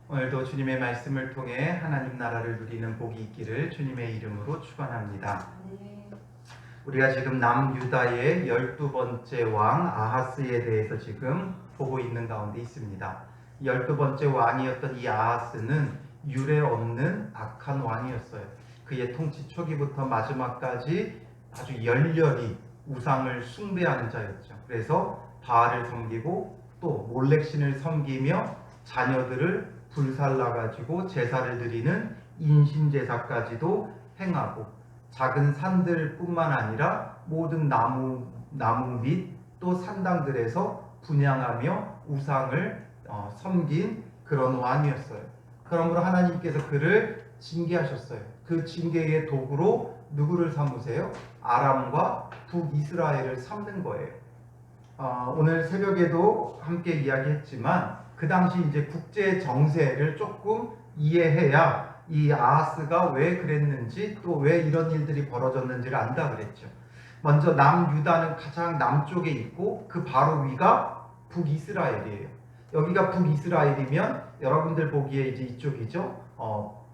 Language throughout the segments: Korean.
오늘도 주님의 말씀을 통해 하나님 나라를 누리는 복이 있기를 주님의 이름으로 축원합니다. 우리가 지금 남유다의 12번째 왕 아하스에 대해서 지금 보고 있는 가운데 있습니다. 12번째 왕이었던 이 아하스는 유례 없는 악한 왕이었어요. 그의 통치 초기부터 마지막까지 아주 열렬히 우상을 숭배하는 자였죠. 그래서 바알을 섬기고 또 몰렉신을 섬기며 자녀들을 불살라가지고 제사를 드리는 인신제사까지도 행하고 작은 산들뿐만 아니라 모든 나무 및 또 산당들에서 분향하며 우상을 섬긴 그런 왕이었어요. 그러므로 하나님께서 그를 징계하셨어요. 그 징계의 도구로 누구를 삼으세요? 아람과 북이스라엘을 삼는 거예요. 오늘 새벽에도 함께 이야기했지만 그 당시 이제 국제 정세를 조금 이해해야 이 아하스가 왜 그랬는지 또 왜 이런 일들이 벌어졌는지를 안다 그랬죠. 먼저 남유다는 가장 남쪽에 있고 그 바로 위가 북이스라엘이에요. 여기가 북이스라엘이면 여러분들 보기에 이제 이쪽이죠.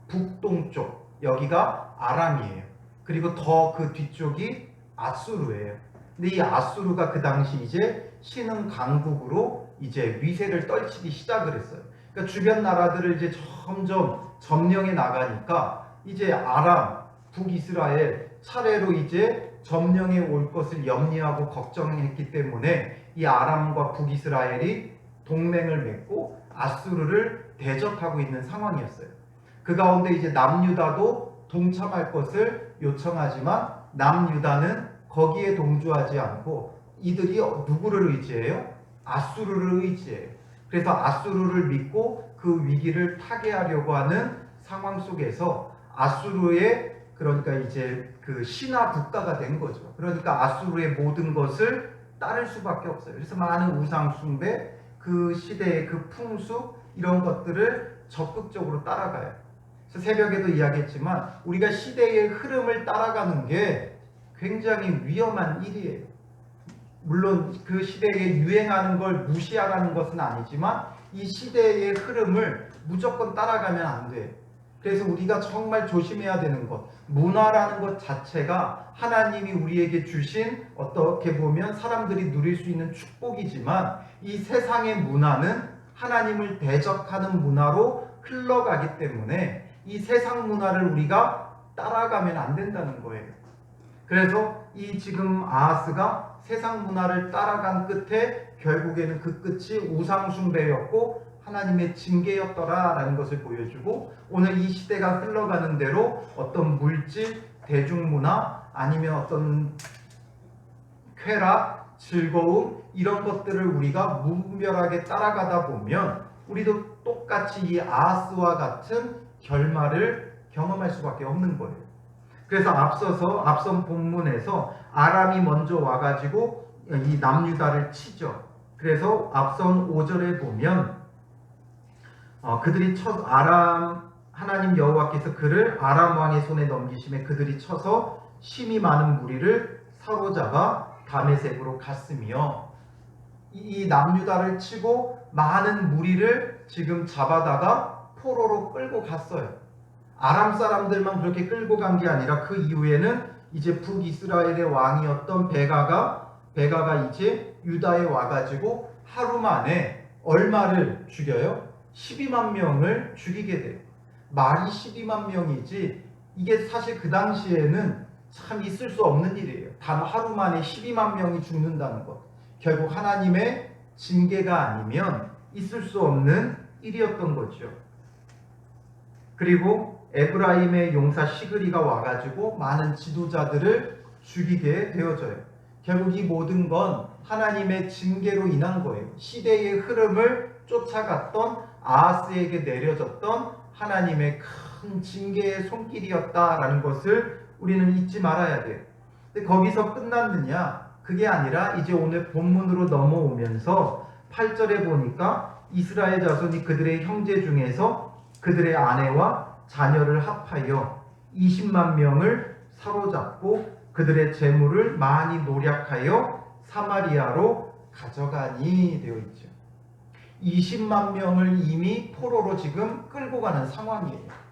북동쪽 여기가 아람이에요. 그리고 더 그 뒤쪽이 아수르예요. 근데 이 아수르가 그 당시 이제 신흥 강국으로 이제 위세를 떨치기 시작을 했어요. 그러니까 주변 나라들을 이제 점점 점령해 나가니까 이제 아람, 북이스라엘 차례로 이제 점령해 올 것을 염려하고 걱정했기 때문에 이 아람과 북이스라엘이 동맹을 맺고 아수르를 대적하고 있는 상황이었어요. 그 가운데 이제 남유다도 동참할 것을 요청하지만 남유다는 거기에 동조하지 않고 이들이 누구를 의지해요? 아수르를 의지해요. 그래서 아수르를 믿고 그 위기를 타개하려고 하는 상황 속에서 아수르의 그러니까 이제 그 신화 국가가 된 거죠. 그러니까 아수르의 모든 것을 따를 수밖에 없어요. 그래서 많은 우상 숭배, 그 시대의 그 풍습 이런 것들을 적극적으로 따라가요. 그래서 새벽에도 이야기했지만 우리가 시대의 흐름을 따라가는 게 굉장히 위험한 일이에요. 물론 그 시대에 유행하는 걸 무시하라는 것은 아니지만 이 시대의 흐름을 무조건 따라가면 안 돼요. 그래서 우리가 정말 조심해야 되는 것, 문화라는 것 자체가 하나님이 우리에게 주신 어떻게 보면 사람들이 누릴 수 있는 축복이지만 이 세상의 문화는 하나님을 대적하는 문화로 흘러가기 때문에 이 세상 문화를 우리가 따라가면 안 된다는 거예요. 그래서 이 지금 아하스가 세상 문화를 따라간 끝에 결국에는 그 끝이 우상 숭배였고 하나님의 징계였더라라는 것을 보여주고 오늘 이 시대가 흘러가는 대로 어떤 물질, 대중문화 아니면 어떤 쾌락, 즐거움 이런 것들을 우리가 무분별하게 따라가다 보면 우리도 똑같이 이 아하스와 같은 결말을 경험할 수밖에 없는 거예요. 그래서 앞선 본문에서 아람이 먼저 와가지고 이 남유다를 치죠. 그래서 앞선 5절에 보면 그들이 하나님 여호와께서 그를 아람 왕의 손에 넘기심에 그들이 쳐서 심히 많은 무리를 사로잡아 다메섹으로 갔으며 이 남유다를 치고 많은 무리를 지금 잡아다가 포로로 끌고 갔어요. 아람 사람들만 그렇게 끌고 간 게 아니라 그 이후에는 이제 북이스라엘의 왕이었던 베가가 이제 유다에 와가지고 하루 만에 얼마를 죽여요? 12만 명을 죽이게 돼요. 말이 12만 명이지 이게 사실 그 당시에는 참 있을 수 없는 일이에요. 단 하루 만에 12만 명이 죽는다는 것. 결국 하나님의 징계가 아니면 있을 수 없는 일이었던 거죠. 그리고 에브라임의 용사 시그리가 와가지고 많은 지도자들을 죽이게 되어져요. 결국 이 모든 건 하나님의 징계로 인한 거예요. 시대의 흐름을 쫓아갔던 아하스에게 내려졌던 하나님의 큰 징계의 손길이었다라는 것을 우리는 잊지 말아야 돼요. 근데 거기서 끝났느냐? 그게 아니라 이제 오늘 본문으로 넘어오면서 8절에 보니까 이스라엘 자손이 그들의 형제 중에서 그들의 아내와 자녀를 합하여 20만 명을 사로잡고 그들의 재물을 많이 노략하여 사마리아로 가져가니 되어 있죠. 20만 명을 이미 포로로 지금 끌고 가는 상황이에요.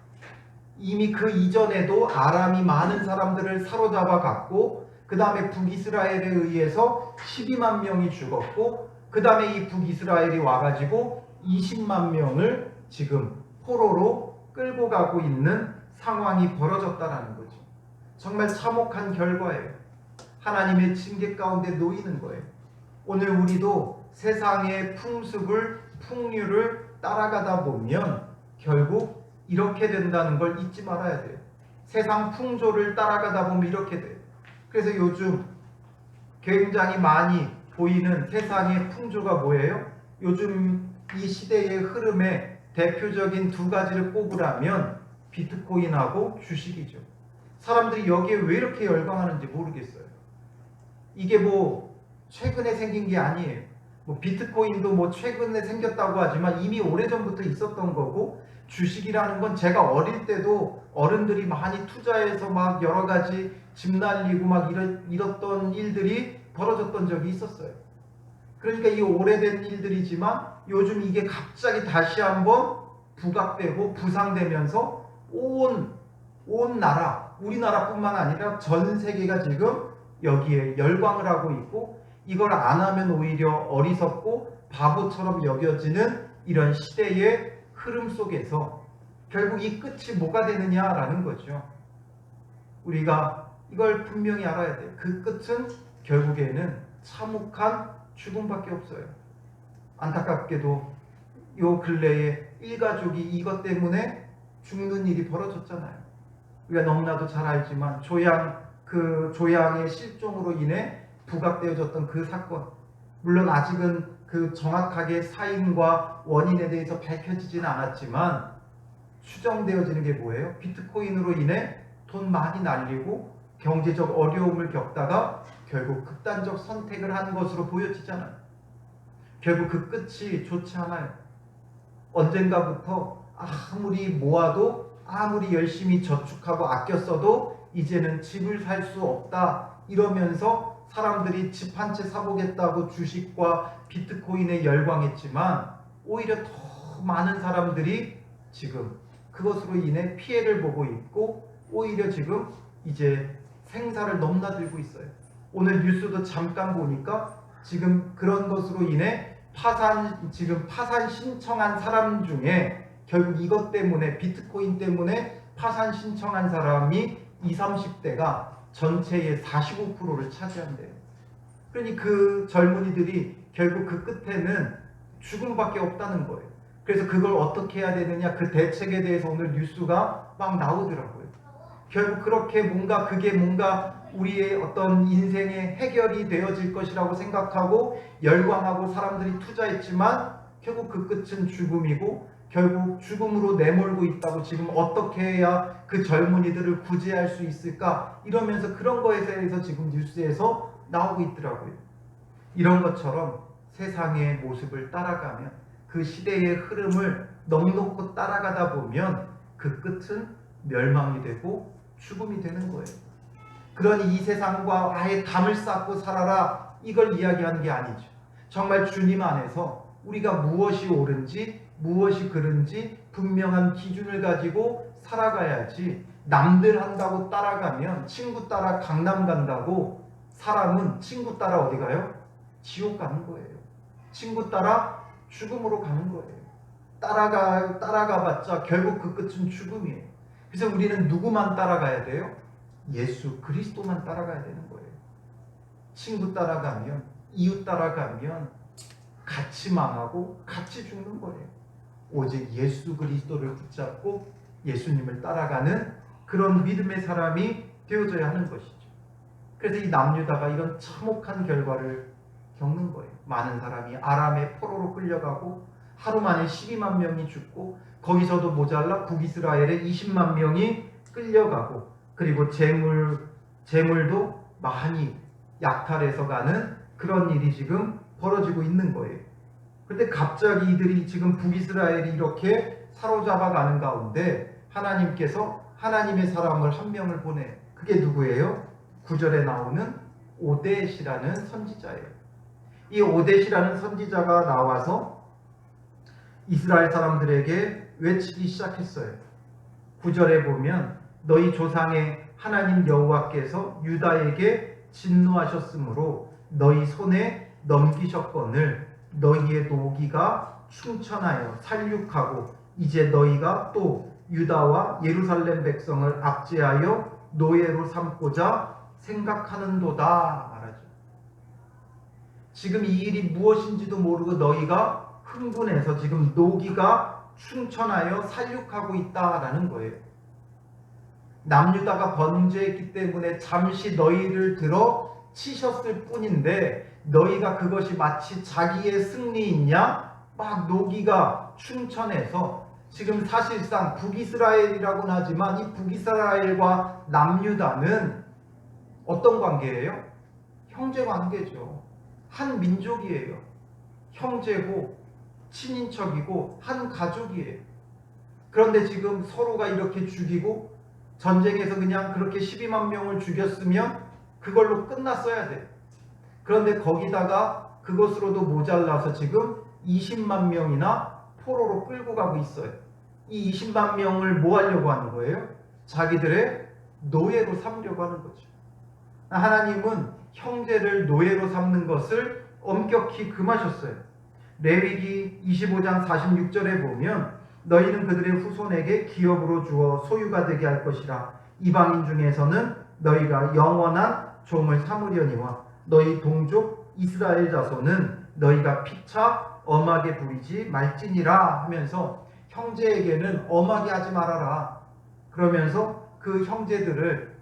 이미 그 이전에도 아람이 많은 사람들을 사로잡아 갔고, 그 다음에 북이스라엘에 의해서 12만 명이 죽었고, 그 다음에 이 북이스라엘이 와가지고 20만 명을 지금 포로로 끌고 가고 있는 상황이 벌어졌다라는 거죠. 정말 참혹한 결과예요. 하나님의 징계 가운데 놓이는 거예요. 오늘 우리도 세상의 풍습을, 풍류를 따라가다 보면 결국 이렇게 된다는 걸 잊지 말아야 돼요. 세상 풍조를 따라가다 보면 이렇게 돼요. 그래서 요즘 굉장히 많이 보이는 세상의 풍조가 뭐예요? 요즘 이 시대의 흐름에 대표적인 두 가지를 꼽으라면 비트코인하고 주식이죠. 사람들이 여기에 왜 이렇게 열광하는지 모르겠어요. 이게 뭐 최근에 생긴 게 아니에요. 뭐 비트코인도 뭐 최근에 생겼다고 하지만 이미 오래전부터 있었던 거고, 주식이라는 건 제가 어릴 때도 어른들이 많이 투자해서 막 여러 가지 집 날리고 막 이랬던 일들이 벌어졌던 적이 있었어요. 그러니까 이 오래된 일들이지만 요즘 이게 갑자기 다시 한번 부각되고 부상되면서 온 나라, 우리나라뿐만 아니라 전 세계가 지금 여기에 열광을 하고 있고, 이걸 안 하면 오히려 어리석고 바보처럼 여겨지는 이런 시대의 흐름 속에서 결국 이 끝이 뭐가 되느냐라는 거죠. 우리가 이걸 분명히 알아야 돼요. 그 끝은 결국에는 참혹한 죽음밖에 없어요. 안타깝게도 요 근래에 일가족이 이것 때문에 죽는 일이 벌어졌잖아요. 우리가 너무나도 잘 알지만 조양의 실종으로 인해 부각되어졌던 그 사건, 물론 아직은 그 정확하게 사인과 원인에 대해서 밝혀지지는 않았지만 추정되어지는 게 뭐예요? 비트코인으로 인해 돈 많이 날리고 경제적 어려움을 겪다가 결국 극단적 선택을 한 것으로 보여지잖아요. 결국 그 끝이 좋지 않아요. 언젠가부터 아무리 모아도, 아무리 열심히 저축하고 아껴 써도 이제는 집을 살 수 없다 이러면서 사람들이 집 한 채 사보겠다고 주식과 비트코인에 열광했지만 오히려 더 많은 사람들이 지금 그것으로 인해 피해를 보고 있고, 오히려 지금 이제 생사를 넘나들고 있어요. 오늘 뉴스도 잠깐 보니까 지금 그런 것으로 인해 파산 신청한 사람 중에 결국 이것 때문에, 비트코인 때문에 파산 신청한 사람이 20, 30대가 전체의 45%를 차지한대요. 그러니 그 젊은이들이 결국 그 끝에는 죽음밖에 없다는 거예요. 그래서 그걸 어떻게 해야 되느냐, 그 대책에 대해서 오늘 뉴스가 막 나오더라고요. 결국 그렇게 그게 뭔가 우리의 어떤 인생의 해결이 되어질 것이라고 생각하고 열광하고 사람들이 투자했지만 결국 그 끝은 죽음이고, 결국 죽음으로 내몰고 있다고, 지금 어떻게 해야 그 젊은이들을 구제할 수 있을까 이러면서 그런 거에 대해서 지금 뉴스에서 나오고 있더라고요. 이런 것처럼 세상의 모습을 따라가면, 그 시대의 흐름을 넉넉히 따라가다 보면 그 끝은 멸망이 되고 죽음이 되는 거예요. 그러니 이 세상과 아예 담을 쌓고 살아라 이걸 이야기하는 게 아니죠. 정말 주님 안에서 우리가 무엇이 옳은지 무엇이 그른지 분명한 기준을 가지고 살아가야지, 남들 한다고 따라가면, 친구 따라 강남 간다고 사람은 친구 따라 어디 가요? 지옥 가는 거예요. 친구 따라 죽음으로 가는 거예요. 따라가봤자 결국 그 끝은 죽음이에요. 그래서 우리는 누구만 따라가야 돼요? 예수 그리스도만 따라가야 되는 거예요. 친구 따라가면, 이웃 따라가면 같이 망하고 같이 죽는 거예요. 오직 예수 그리스도를 붙잡고 예수님을 따라가는 그런 믿음의 사람이 되어져야 하는 것이죠. 그래서 이 남유다가 이런 참혹한 결과를 겪는 거예요. 많은 사람이 아람의 포로로 끌려가고 하루 만에 12만 명이 죽고, 거기서도 모자라 북이스라엘에 20만 명이 끌려가고, 그리고 재물도 많이 약탈해서 가는 그런 일이 지금 벌어지고 있는 거예요. 그런데 갑자기 이들이 지금 북이스라엘이 이렇게 사로잡아가는 가운데 하나님께서 하나님의 사람을 한 명을 보내. 그게 누구예요? 9절에 나오는 오뎃이라는 선지자예요. 이 오뎃이라는 선지자가 나와서 이스라엘 사람들에게 외치기 시작했어요. 9절에 보면 너희 조상의 하나님 여호와께서 유다에게 진노하셨으므로 너희 손에 넘기셨거늘 너희의 노기가 충천하여 살육하고 이제 너희가 또 유다와 예루살렘 백성을 압제하여 노예로 삼고자 생각하는도다 말하죠. 지금 이 일이 무엇인지도 모르고 너희가 흥분해서 지금 노기가 충천하여 살육하고 있다라는 거예요. 남유다가 번제했기 때문에 잠시 너희를 들어 치셨을 뿐인데 너희가 그것이 마치 자기의 승리이냐 막 노기가 충천해서 지금 사실상 북이스라엘이라고는 하지만 이 북이스라엘과 남유다는 어떤 관계예요? 형제 관계죠. 한 민족이에요. 형제고 친인척이고 한 가족이에요. 그런데 지금 서로가 이렇게 죽이고 전쟁에서 그냥 그렇게 12만 명을 죽였으면 그걸로 끝났어야 돼요. 그런데 거기다가 그것으로도 모자라서 지금 20만 명이나 포로로 끌고 가고 있어요. 이 20만 명을 뭐 하려고 하는 거예요? 자기들의 노예로 삼려고 하는 거죠. 하나님은 형제를 노예로 삼는 것을 엄격히 금하셨어요. 레위기 25장 46절에 보면 너희는 그들의 후손에게 기업으로 주어 소유가 되게 할 것이라. 이방인 중에서는 너희가 영원한 종을 삼으려니와 너희 동족 이스라엘 자손은 너희가 피차 엄하게 부리지 말지니라 하면서 형제에게는 엄하게 하지 말아라. 그러면서 그 형제들을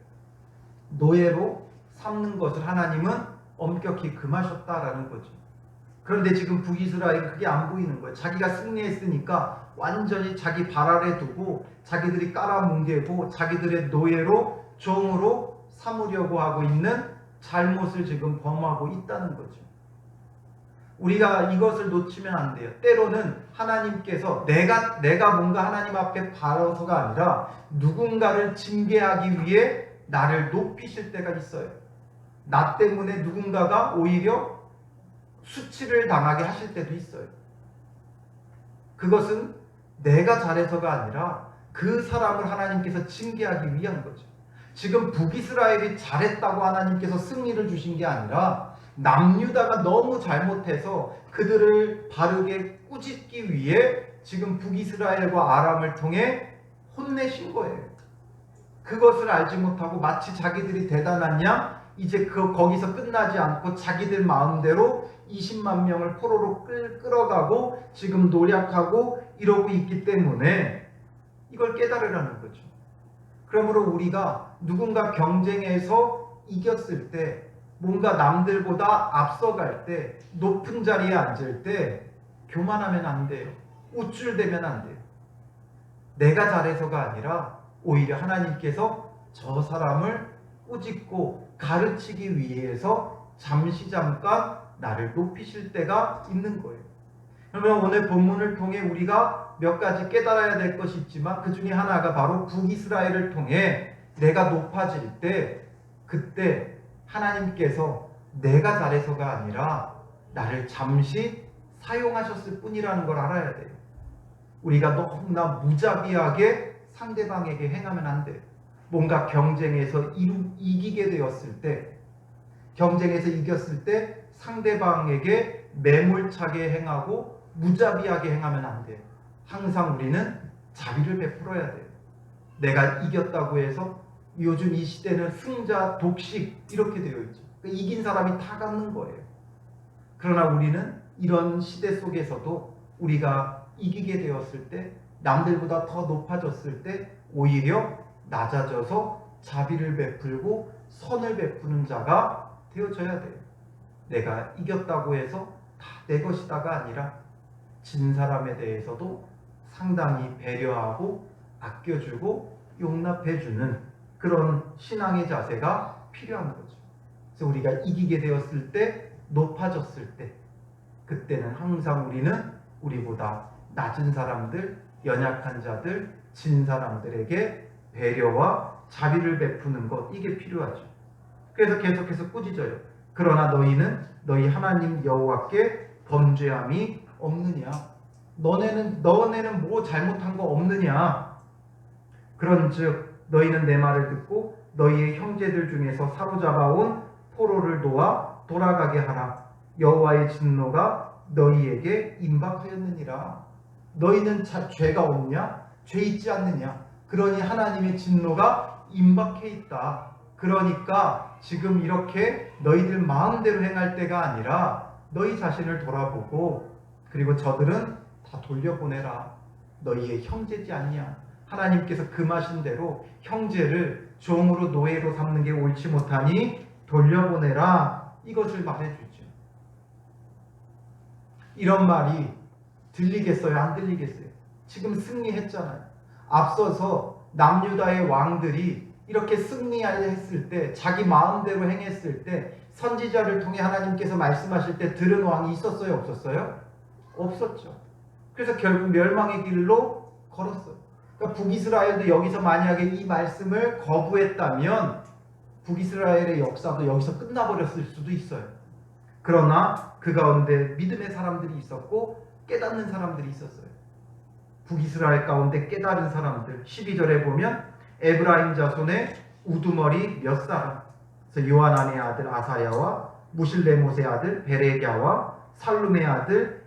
노예로 삼는 것을 하나님은 엄격히 금하셨다라는 거죠. 그런데 지금 북이스라엘이 그게 안 보이는 거예요. 자기가 승리했으니까 완전히 자기 발 아래 두고 자기들이 깔아뭉개고 자기들의 노예로 종으로 삼으려고 하고 있는 잘못을 지금 범하고 있다는 거죠. 우리가 이것을 놓치면 안 돼요. 때로는 하나님께서 내가 뭔가 하나님 앞에 바라서가 아니라 누군가를 징계하기 위해 나를 높이실 때가 있어요. 나 때문에 누군가가 오히려 수치를 당하게 하실 때도 있어요. 그것은 내가 잘해서가 아니라 그 사람을 하나님께서 징계하기 위한 거죠. 지금 북이스라엘이 잘했다고 하나님께서 승리를 주신 게 아니라 남유다가 너무 잘못해서 그들을 바르게 꾸짖기 위해 지금 북이스라엘과 아람을 통해 혼내신 거예요. 그것을 알지 못하고 마치 자기들이 대단한 양 이제 거기서 끝나지 않고 자기들 마음대로 20만 명을 포로로 끌어가고 지금 노략하고 이러고 있기 때문에 이걸 깨달으라는 거죠. 그러므로 우리가 누군가 경쟁에서 이겼을 때 뭔가 남들보다 앞서갈 때 높은 자리에 앉을 때 교만하면 안 돼요. 우쭐대면 안 돼요. 내가 잘해서가 아니라 오히려 하나님께서 저 사람을 꾸짖고 가르치기 위해서 잠깐 나를 높이실 때가 있는 거예요. 그러면 오늘 본문을 통해 우리가 몇 가지 깨달아야 될 것이 있지만 그 중에 하나가 바로 북이스라엘을 통해 내가 높아질 때 그때 하나님께서 내가 잘해서가 아니라 나를 잠시 사용하셨을 뿐이라는 걸 알아야 돼요. 우리가 너무나 무자비하게 상대방에게 행하면 안 돼요. 뭔가 경쟁에서 이기게 되었을 때, 경쟁에서 이겼을 때 상대방에게 매몰차게 행하고 무자비하게 행하면 안 돼요. 항상 우리는 자비를 베풀어야 돼요. 내가 이겼다고 해서 요즘 이 시대는 승자 독식 이렇게 되어 있죠. 그러니까 이긴 사람이 다 갖는 거예요. 그러나 우리는 이런 시대 속에서도 우리가 이기게 되었을 때 남들보다 더 높아졌을 때 오히려 낮아져서 자비를 베풀고 선을 베푸는 자가 되어져야 돼요. 내가 이겼다고 해서 다 내 것이다가 아니라 진 사람에 대해서도 상당히 배려하고 아껴주고 용납해주는 그런 신앙의 자세가 필요한 거죠. 그래서 우리가 이기게 되었을 때, 높아졌을 때, 그때는 항상 우리는 우리보다 낮은 사람들, 연약한 자들, 진 사람들에게 배려와 자비를 베푸는 것, 이게 필요하죠. 그래서 계속해서 꾸짖어요. 그러나 너희는 너희 하나님 여호와께 범죄함이 없느냐. 너네는 뭐 잘못한 거 없느냐? 그런즉 너희는 내 말을 듣고 너희의 형제들 중에서 사로잡아온 포로를 놓아 돌아가게 하라. 여호와의 진노가 너희에게 임박하였느니라. 너희는 죄가 없냐? 죄 있지 않느냐? 그러니 하나님의 진노가 임박해 있다. 그러니까 지금 이렇게 너희들 마음대로 행할 때가 아니라 너희 자신을 돌아보고 그리고 저들은 다 돌려보내라. 너희의 형제지 않냐? 하나님께서 금하신 대로 형제를 종으로 노예로 삼는 게 옳지 못하니 돌려보내라. 이것을 말해주죠. 이런 말이 들리겠어요? 안 들리겠어요? 지금 승리했잖아요. 앞서서 남유다의 왕들이 이렇게 승리했을 때, 자기 마음대로 행했을 때, 선지자를 통해 하나님께서 말씀하실 때 들은 왕이 있었어요? 없었어요? 없었죠. 그래서 결국 멸망의 길로 걸었어요. 그러니까 북이스라엘도 여기서 만약에 이 말씀을 거부했다면 북이스라엘의 역사도 여기서 끝나버렸을 수도 있어요. 그러나 그 가운데 믿음의 사람들이 있었고 깨닫는 사람들이 있었어요. 북이스라엘 가운데 깨달은 사람들, 12절에 보면 에브라임 자손의 우두머리 몇 사람, 그래서 요하난의 아들 아사야와 무실레못의 아들 베레갸와 살룸의 아들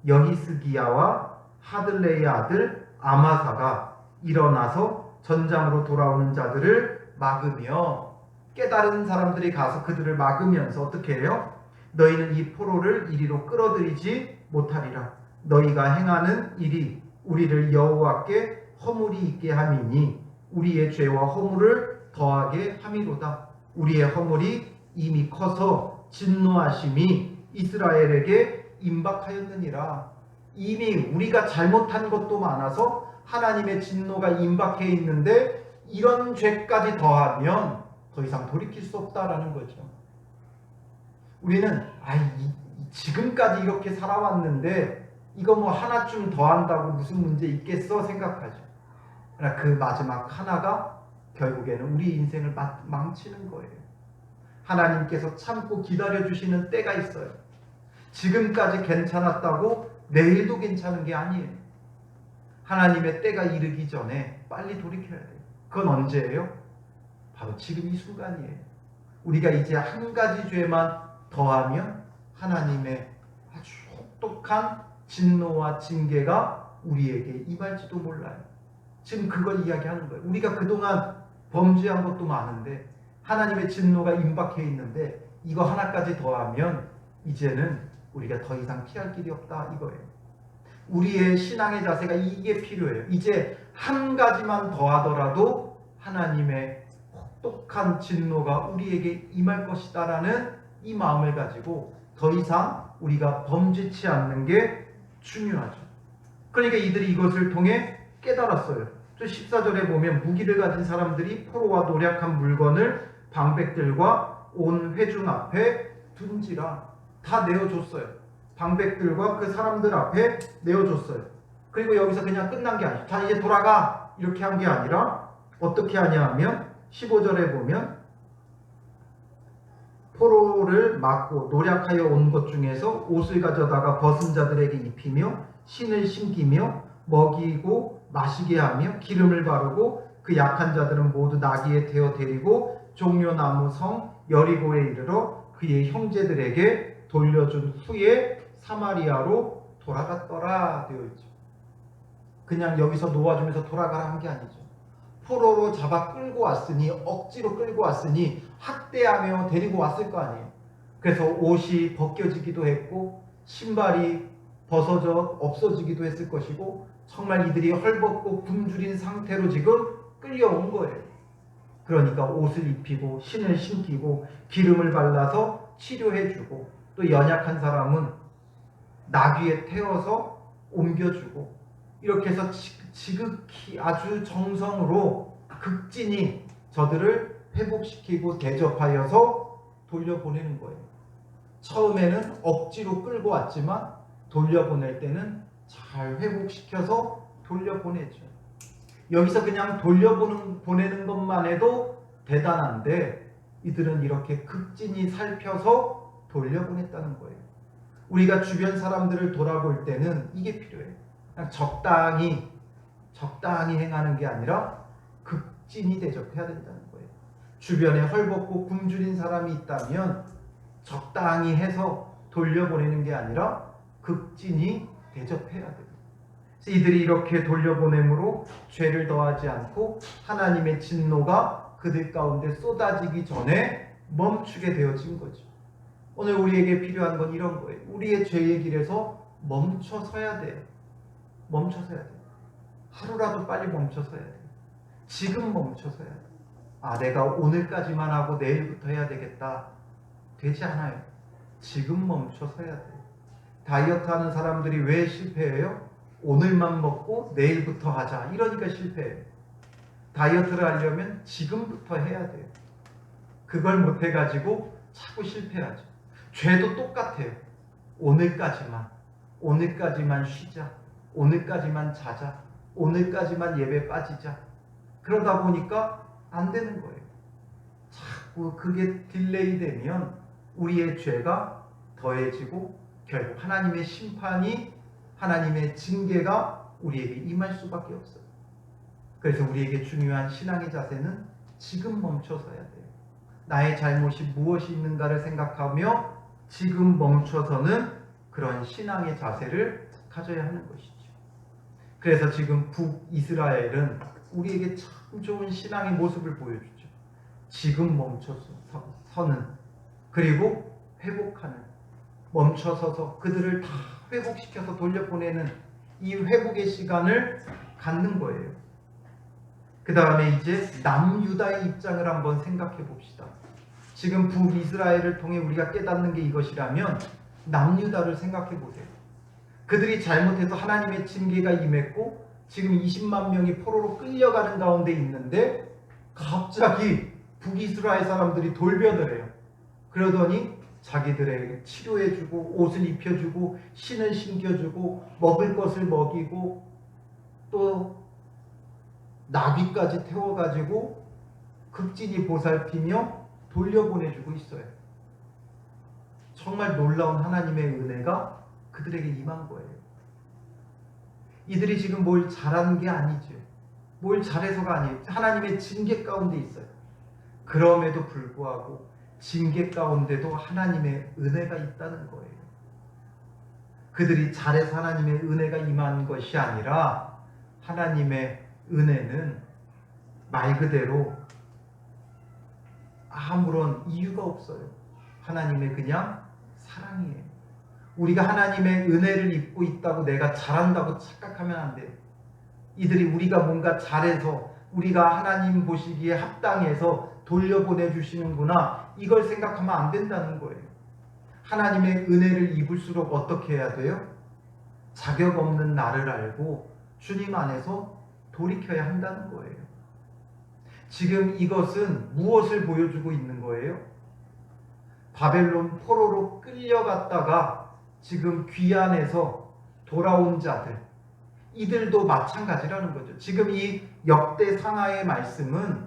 여히스기야와 하들레의 아들 아마사가 일어나서 전장으로 돌아오는 자들을 막으며, 깨달은 사람들이 가서 그들을 막으면서 어떻게 해요? 너희는 이 포로를 이리로 끌어들이지 못하리라. 너희가 행하는 일이 우리를 여호와께 허물이 있게 함이니 우리의 죄와 허물을 더하게 함이로다. 우리의 허물이 이미 커서 진노하심이 이스라엘에게 임박하였느니라. 이미 우리가 잘못한 것도 많아서 하나님의 진노가 임박해 있는데 이런 죄까지 더하면 더 이상 돌이킬 수 없다라는 거죠. 우리는 지금까지 이렇게 살아왔는데 이거 뭐 하나쯤 더한다고 무슨 문제 있겠어 생각하죠. 그러나 그 마지막 하나가 결국에는 우리 인생을 망치는 거예요. 하나님께서 참고 기다려주시는 때가 있어요. 지금까지 괜찮았다고 내일도 괜찮은 게 아니에요. 하나님의 때가 이르기 전에 빨리 돌이켜야 돼요. 그건 언제예요? 바로 지금 이 순간이에요. 우리가 이제 한 가지 죄만 더하면 하나님의 아주 혹독한 진노와 징계가 우리에게 임할지도 몰라요. 지금 그걸 이야기하는 거예요. 우리가 그동안 범죄한 것도 많은데 하나님의 진노가 임박해 있는데 이거 하나까지 더하면 이제는 우리가 더 이상 피할 길이 없다 이거예요. 우리의 신앙의 자세가 이게 필요해요. 이제 한 가지만 더하더라도 하나님의 혹독한 진노가 우리에게 임할 것이다라는 이 마음을 가지고 더 이상 우리가 범죄치 않는 게 중요하죠. 그러니까 이들이 이것을 통해 깨달았어요. 14절에 보면 무기를 가진 사람들이 포로와 노략한 물건을 방백들과 온 회중 앞에 둔지라. 다 내어줬어요. 방백들과 그 사람들 앞에 내어줬어요. 그리고 여기서 그냥 끝난 게 아니죠. 자 이제 돌아가 이렇게 한 게 아니라 어떻게 하냐 하면 15절에 보면 포로를 막고 노략하여 온 것 중에서 옷을 가져다가 벗은 자들에게 입히며 신을 신기며 먹이고 마시게 하며 기름을 바르고 그 약한 자들은 모두 나귀에 태워 데리고 종려나무 성 여리고에 이르러 그의 형제들에게 돌려준 후에 사마리아로 돌아갔더라 되어 있죠. 그냥 여기서 놓아주면서 돌아가라 한 게 아니죠. 포로로 잡아 끌고 왔으니, 억지로 끌고 왔으니 학대하며 데리고 왔을 거 아니에요. 그래서 옷이 벗겨지기도 했고 신발이 벗어져 없어지기도 했을 것이고 정말 이들이 헐벗고 굶주린 상태로 지금 끌려온 거예요. 그러니까 옷을 입히고 신을 신기고 기름을 발라서 치료해주고 또 연약한 사람은 나귀에 태워서 옮겨주고 이렇게 해서 지극히 아주 정성으로 극진히 저들을 회복시키고 대접하여서 돌려보내는 거예요. 처음에는 억지로 끌고 왔지만 돌려보낼 때는 잘 회복시켜서 돌려보내죠. 여기서 그냥 돌려보내는 것만 해도 대단한데 이들은 이렇게 극진히 살펴서 돌려보냈다는 거예요. 우리가 주변 사람들을 돌아볼 때는 이게 필요해요. 그냥 적당히 행하는 게 아니라 극진히 대접해야 된다는 거예요. 주변에 헐벗고 굶주린 사람이 있다면 적당히 해서 돌려보내는 게 아니라 극진히 대접해야 돼요. 그래서 이들이 이렇게 돌려보냄으로 죄를 더하지 않고 하나님의 진노가 그들 가운데 쏟아지기 전에 멈추게 되어진 거죠. 오늘 우리에게 필요한 건 이런 거예요. 우리의 죄의 길에서 멈춰서야 돼요. 멈춰서야 돼요. 하루라도 빨리 멈춰서야 돼요. 지금 멈춰서야 돼요. 아, 내가 오늘까지만 하고 내일부터 해야 되겠다. 되지 않아요. 지금 멈춰서야 돼요. 다이어트 하는 사람들이 왜 실패해요? 오늘만 먹고 내일부터 하자. 이러니까 실패해요. 다이어트를 하려면 지금부터 해야 돼요. 그걸 못해가지고 자꾸 실패하죠. 죄도 똑같아요. 오늘까지만 쉬자. 오늘까지만 자자. 오늘까지만 예배 빠지자. 그러다 보니까 안 되는 거예요. 자꾸 그게 딜레이 되면 우리의 죄가 더해지고 결국 하나님의 심판이, 하나님의 징계가 우리에게 임할 수밖에 없어요. 그래서 우리에게 중요한 신앙의 자세는 지금 멈춰서야 돼요. 나의 잘못이 무엇이 있는가를 생각하며 지금 멈춰서는 그런 신앙의 자세를 가져야 하는 것이죠. 그래서 지금 북이스라엘은 우리에게 참 좋은 신앙의 모습을 보여주죠. 지금 멈춰서는, 그리고 회복하는, 멈춰서서 그들을 다 회복시켜서 돌려보내는 이 회복의 시간을 갖는 거예요. 그 다음에 이제 남유다의 입장을 한번 생각해 봅시다. 지금 북이스라엘을 통해 우리가 깨닫는 게 이것이라면 남유다를 생각해 보세요. 그들이 잘못해서 하나님의 징계가 임했고 지금 20만 명이 포로로 끌려가는 가운데 있는데 갑자기 북이스라엘 사람들이 돌변을 해요. 그러더니 자기들에게 치료해주고 옷을 입혀주고 신을 신겨주고 먹을 것을 먹이고 또 나귀까지 태워가지고 극진히 보살피며 돌려보내주고 있어요. 정말 놀라운 하나님의 은혜가 그들에게 임한 거예요. 이들이 지금 뭘 잘한 게 아니죠. 뭘 잘해서가 아니에요. 하나님의 징계 가운데 있어요. 그럼에도 불구하고 징계 가운데도 하나님의 은혜가 있다는 거예요. 그들이 잘해서 하나님의 은혜가 임한 것이 아니라 하나님의 은혜는 말 그대로 아무런 이유가 없어요. 하나님의 그냥 사랑이에요. 우리가 하나님의 은혜를 입고 있다고 내가 잘한다고 착각하면 안 돼요. 이들이 우리가 뭔가 잘해서 우리가 하나님 보시기에 합당해서 돌려보내주시는구나, 이걸 생각하면 안 된다는 거예요. 하나님의 은혜를 입을수록 어떻게 해야 돼요? 자격 없는 나를 알고 주님 안에서 돌이켜야 한다는 거예요. 지금 이것은 무엇을 보여주고 있는 거예요? 바벨론 포로로 끌려갔다가 지금 귀환해서 돌아온 자들, 이들도 마찬가지라는 거죠. 지금 이 역대상하의 말씀은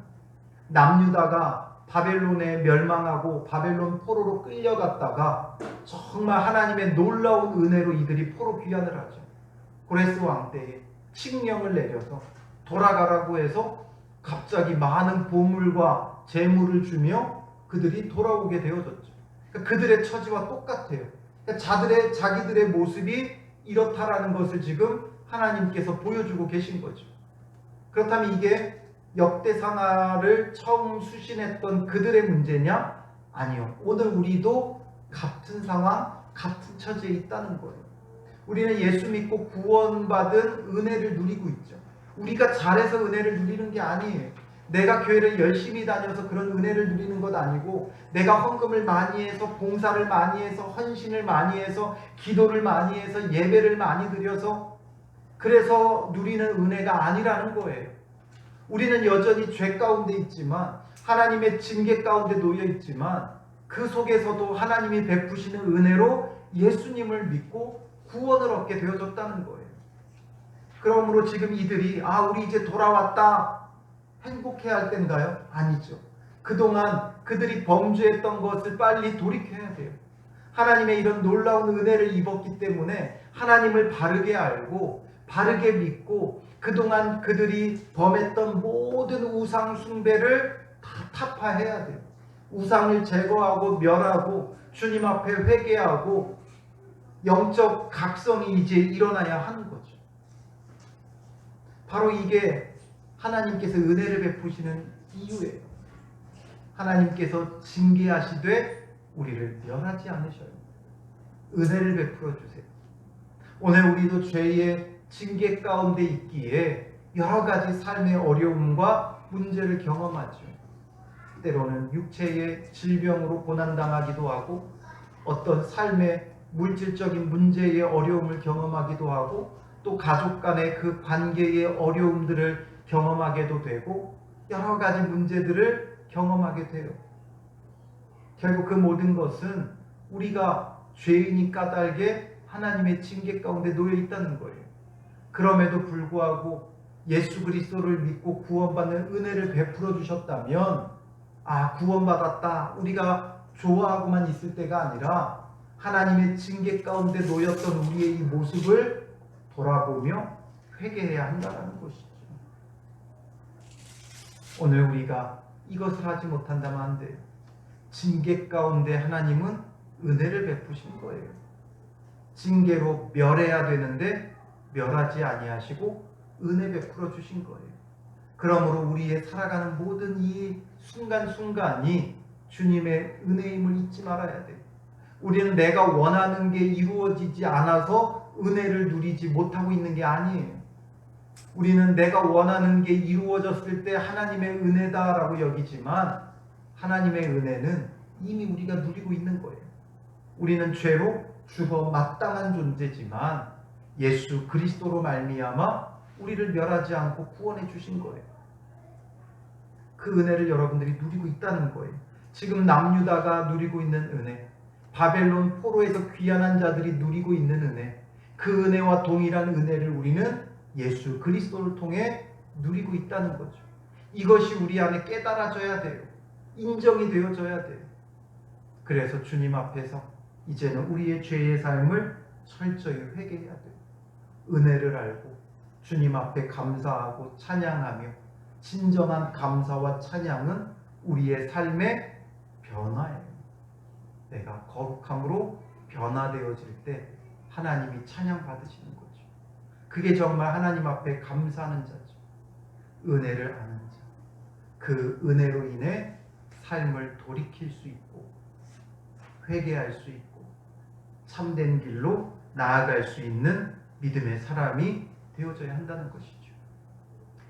남유다가 바벨론에 멸망하고 바벨론 포로로 끌려갔다가 정말 하나님의 놀라운 은혜로 이들이 포로 귀환을 하죠. 고레스 왕 때에 칙령을 내려서 돌아가라고 해서 갑자기 많은 보물과 재물을 주며 그들이 돌아오게 되어졌죠. 그러니까 그들의 처지와 똑같아요. 그러니까 자기들의 모습이 이렇다라는 것을 지금 하나님께서 보여주고 계신 거죠. 그렇다면 이게 역대상하를 처음 수신했던 그들의 문제냐? 아니요. 오늘 우리도 같은 상황, 같은 처지에 있다는 거예요. 우리는 예수 믿고 구원받은 은혜를 누리고 있죠. 우리가 잘해서 은혜를 누리는 게 아니에요. 내가 교회를 열심히 다녀서 그런 은혜를 누리는 것 아니고, 내가 헌금을 많이 해서, 봉사를 많이 해서, 헌신을 많이 해서, 기도를 많이 해서, 예배를 많이 드려서 그래서 누리는 은혜가 아니라는 거예요. 우리는 여전히 죄 가운데 있지만, 하나님의 징계 가운데 놓여 있지만, 그 속에서도 하나님이 베푸시는 은혜로 예수님을 믿고 구원을 얻게 되어졌다는 거예요. 그러므로 지금 이들이 우리 이제 돌아왔다 행복해야 할 때인가요? 아니죠. 그동안 그들이 범죄했던 것을 빨리 돌이켜야 돼요. 하나님의 이런 놀라운 은혜를 입었기 때문에 하나님을 바르게 알고 바르게 믿고 그동안 그들이 범했던 모든 우상 숭배를 다 타파해야 돼요. 우상을 제거하고 멸하고 주님 앞에 회개하고 영적 각성이 이제 일어나야 하는 거죠. 바로 이게 하나님께서 은혜를 베푸시는 이유예요. 하나님께서 징계하시되 우리를 멸하지 않으셔요. 은혜를 베풀어 주세요. 오늘 우리도 죄의 징계 가운데 있기에 여러 가지 삶의 어려움과 문제를 경험하죠. 때로는 육체의 질병으로 고난당하기도 하고 어떤 삶의 물질적인 문제의 어려움을 경험하기도 하고 또 가족 간의 그 관계의 어려움들을 경험하게도 되고 여러 가지 문제들을 경험하게 돼요. 결국 그 모든 것은 우리가 죄인이 까닭에 하나님의 징계 가운데 놓여 있다는 거예요. 그럼에도 불구하고 예수 그리스도를 믿고 구원받는 은혜를 베풀어 주셨다면 구원받았다 우리가 좋아하고만 있을 때가 아니라 하나님의 징계 가운데 놓였던 우리의 이 모습을 돌아보며 회개해야 한다는 것이죠. 오늘 우리가 이것을 하지 못한다면 안 돼요. 징계 가운데 하나님은 은혜를 베푸신 거예요. 징계로 멸해야 되는데 멸하지 아니하시고 은혜 베풀어 주신 거예요. 그러므로 우리의 살아가는 모든 이 순간순간이 주님의 은혜임을 잊지 말아야 돼요. 우리는 내가 원하는 게 이루어지지 않아서 은혜를 누리지 못하고 있는 게 아니에요. 우리는 내가 원하는 게 이루어졌을 때 하나님의 은혜다라고 여기지만 하나님의 은혜는 이미 우리가 누리고 있는 거예요. 우리는 죄로 죽어 마땅한 존재지만 예수 그리스도로 말미암아 우리를 멸하지 않고 구원해 주신 거예요. 그 은혜를 여러분들이 누리고 있다는 거예요. 지금 남유다가 누리고 있는 은혜, 바벨론 포로에서 귀환한 자들이 누리고 있는 은혜, 그 은혜와 동일한 은혜를 우리는 예수 그리스도를 통해 누리고 있다는 거죠. 이것이 우리 안에 깨달아져야 돼요. 인정이 되어져야 돼요. 그래서 주님 앞에서 이제는 우리의 죄의 삶을 철저히 회개해야 돼요. 은혜를 알고 주님 앞에 감사하고 찬양하며 진정한 감사와 찬양은 우리의 삶의 변화예요. 내가 거룩함으로 변화되어질 때 하나님이 찬양받으시는 거죠. 그게 정말 하나님 앞에 감사하는 자죠. 은혜를 아는 자. 그 은혜로 인해 삶을 돌이킬 수 있고 회개할 수 있고 참된 길로 나아갈 수 있는 믿음의 사람이 되어져야 한다는 것이죠.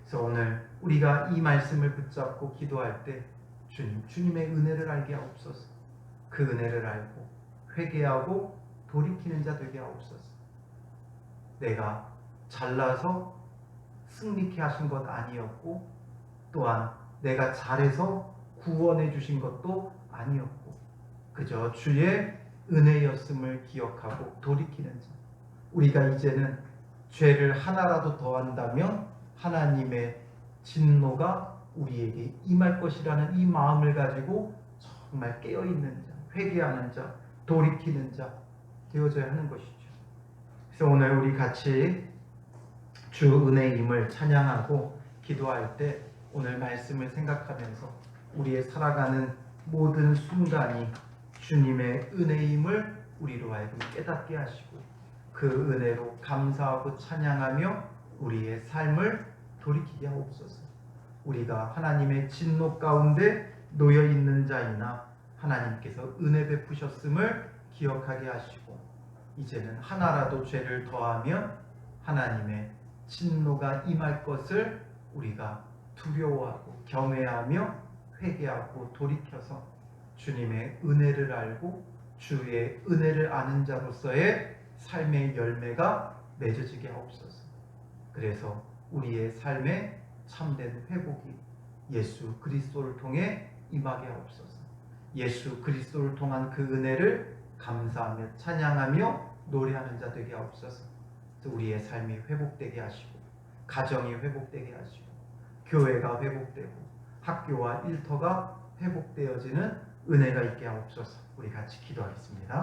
그래서 오늘 우리가 이 말씀을 붙잡고 기도할 때 주님의 은혜를 알게 하옵소서. 그 은혜를 알고 회개하고 돌이키는 자 되게 하옵소서. 내가 잘나서 승리케 하신 것 아니었고 또한 내가 잘해서 구원해 주신 것도 아니었고 그저 주의 은혜였음을 기억하고 돌이키는 자. 우리가 이제는 죄를 하나라도 더한다면 하나님의 진노가 우리에게 임할 것이라는 이 마음을 가지고 정말 깨어있는 자, 회개하는 자, 돌이키는 자 되어져야 하는 것이죠. 그래서 오늘 우리 같이 주 은혜임을 찬양하고 기도할 때 오늘 말씀을 생각하면서 우리의 살아가는 모든 순간이 주님의 은혜임을 우리로 하여금 깨닫게 하시고 그 은혜로 감사하고 찬양하며 우리의 삶을 돌이키게 하옵소서. 우리가 하나님의 진노 가운데 놓여 있는 자이나 하나님께서 은혜 베푸셨음을 기억하게 하시고 이제는 하나라도 죄를 더하면 하나님의 진노가 임할 것을 우리가 두려워하고 경외하며 회개하고 돌이켜서 주님의 은혜를 알고 주의 은혜를 아는 자로서의 삶의 열매가 맺어지게 하옵소서. 그래서 우리의 삶에 참된 회복이 예수 그리스도를 통해 임하게 하옵소서. 예수 그리스도를 통한 그 은혜를 감사하며 찬양하며 노래하는 자 되게 하옵소서. 우리의 삶이 회복되게 하시고 가정이 회복되게 하시고 교회가 회복되고 학교와 일터가 회복되어지는 은혜가 있게 하옵소서. 우리 같이 기도하겠습니다.